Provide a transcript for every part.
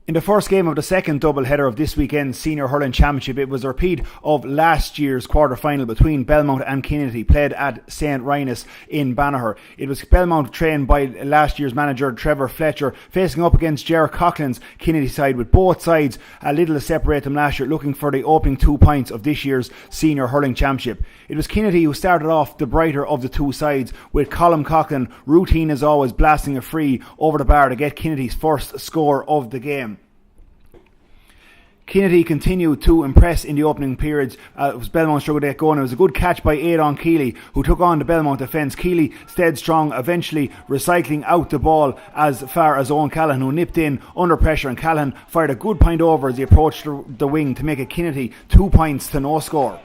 In the first game of the second doubleheader of this weekend's Senior Hurling Championship, it was a repeat of last year's quarter-final between Belmont and Kinnitty, played at St. Rynas in Banagher. It was Belmont, trained by last year's manager Trevor Fletcher, facing up against Ger Coughlin's Kinnitty side, with both sides a little to separate them last year, looking for the opening 2 points of this year's Senior Hurling Championship. It was Kinnitty who started off the brighter of the two sides, with Colm Coughlin, routine as always, blasting a free over the bar to get Kinnitty's first score of the game. Kinnitty continued to impress in the opening periods as Belmont struggled to get going. It was a good catch by Aidan Keeley, who took on the Belmont defence. Keeley stayed strong, eventually recycling out the ball as far as Owen Callahan, who nipped in under pressure, and Callahan fired a good point over as he approached the wing to make it Kinnitty 2 points to no score.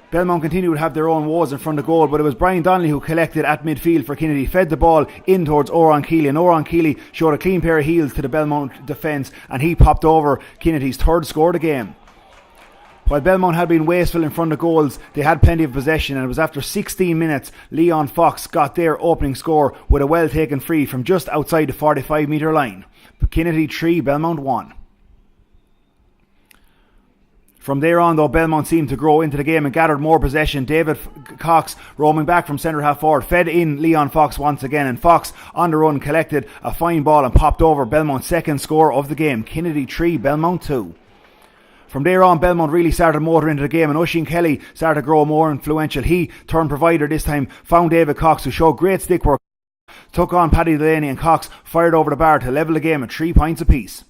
Belmont continued to have their own woes in front of goal, but it was Brian Donnelly who collected at midfield for Kinnitty, fed the ball in towards Oran Keeley, and Oran Keeley showed a clean pair of heels to the Belmont defence, and he popped over Kinnitty's third score of the game. While Belmont had been wasteful in front of goals, they had plenty of possession, and it was after 16 minutes Leon Fox got their opening score with a well taken free from just outside the 45 metre line. Kinnitty 3, Belmont 1. From there on, though, Belmont seemed to grow into the game and gathered more possession. David Cox, roaming back from centre half forward, fed in Leon Fox once again, and Fox on the run collected a fine ball and popped over Belmont's second score of the game. Kinnitty 3, Belmont 2. From there on, Belmont really started motoring into the game, and Oisin Kelly started to grow more influential. He turned provider this time, found David Cox, who showed great stick work, took on Paddy Delaney, and Cox fired over the bar to level the game at 3 points apiece.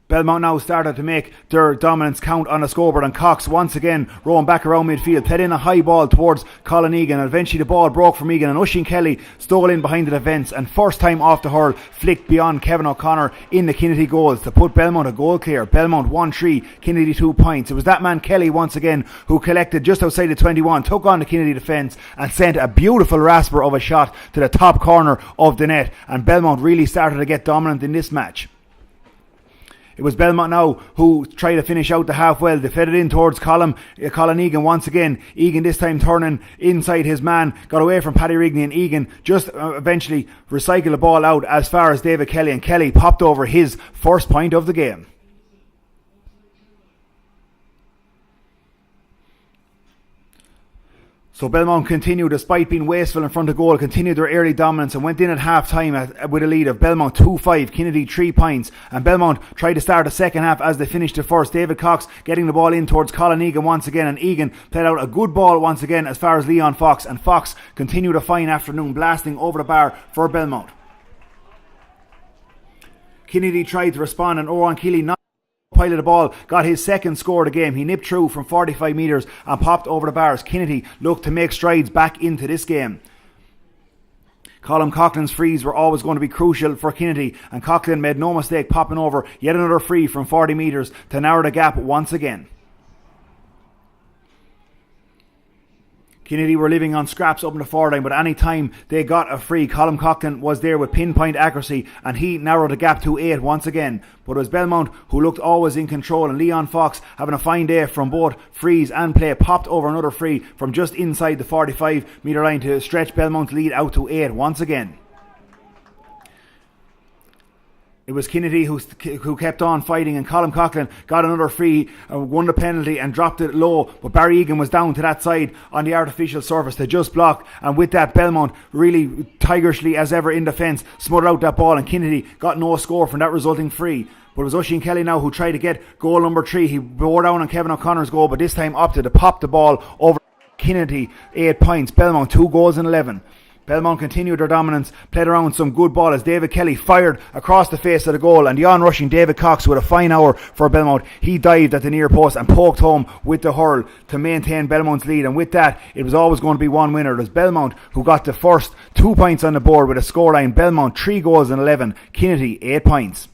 Belmont now started to make their dominance count on the scoreboard, and Cox once again rolling back around midfield, played in a high ball towards Colin Egan, and eventually the ball broke from Egan, and Oisin Kelly stole in behind the defence, and first time off the hurl flicked beyond Kevin O'Connor in the Kinnitty goals to put Belmont a goal clear. Belmont 1-3, Kinnitty 2 points. It was that man Kelly once again who collected just outside the 21, took on the Kinnitty defence and sent a beautiful rasper of a shot to the top corner of the net, and Belmont really started to get dominant in this match. It was Belmont now who tried to finish out the half well. They fed it in towards Colin Egan once again. Egan this time turning inside his man, got away from Paddy Rigney, and Egan just eventually recycled the ball out as far as David Kelly, and Kelly popped over his first point of the game. So Belmont continued, despite being wasteful in front of goal, continued their early dominance and went in at half time with a lead of Belmont 2-5, Kinnitty 3 points. And Belmont tried to start the second half as they finished the first. David Cox getting the ball in towards Colin Egan once again, and Egan played out a good ball once again as far as Leon Fox, and Fox continued a fine afternoon, blasting over the bar for Belmont. Kinnitty tried to respond, and Oran Keeley not pile of the ball, got his second score of the game. He nipped through from 45 metres and popped over the bars. Kinnitty looked to make strides back into this game. Colm Coughlin's frees were always going to be crucial for Kinnitty, and Coughlin made no mistake popping over yet another free from 40 metres to narrow the gap once again. Kinnitty were living on scraps up in the forward line, but any time they got a free, Colm Coughlin was there with pinpoint accuracy, and he narrowed the gap to 8 once again. But it was Belmont who looked always in control, and Leon Fox, having a fine day from both frees and play, popped over another free from just inside the 45 metre line to stretch Belmont's lead out to 8 once again. It was Kinnitty who kept on fighting, and Colm Coughlin got another free, won the penalty and dropped it low, but Barry Egan was down to that side on the artificial surface to just block, and with that Belmont really tigerishly as ever in defence smothered out that ball, and Kinnitty got no score from that resulting free. But it was Oisin Kelly now who tried to get goal number 3. He bore down on Kevin O'Connor's goal, but this time opted to pop the ball over Kinnitty. 8 points, Belmont 2 goals in 11. Belmont continued their dominance, played around some good ball as David Kelly fired across the face of the goal, and the on-rushing David Cox with a fine hour for Belmont. He dived at the near post and poked home with the hurl to maintain Belmont's lead, and with that it was always going to be one winner. It was Belmont who got the first 2 points on the board with a scoreline. Belmont 3 goals in 11, Kinnitty 8 points.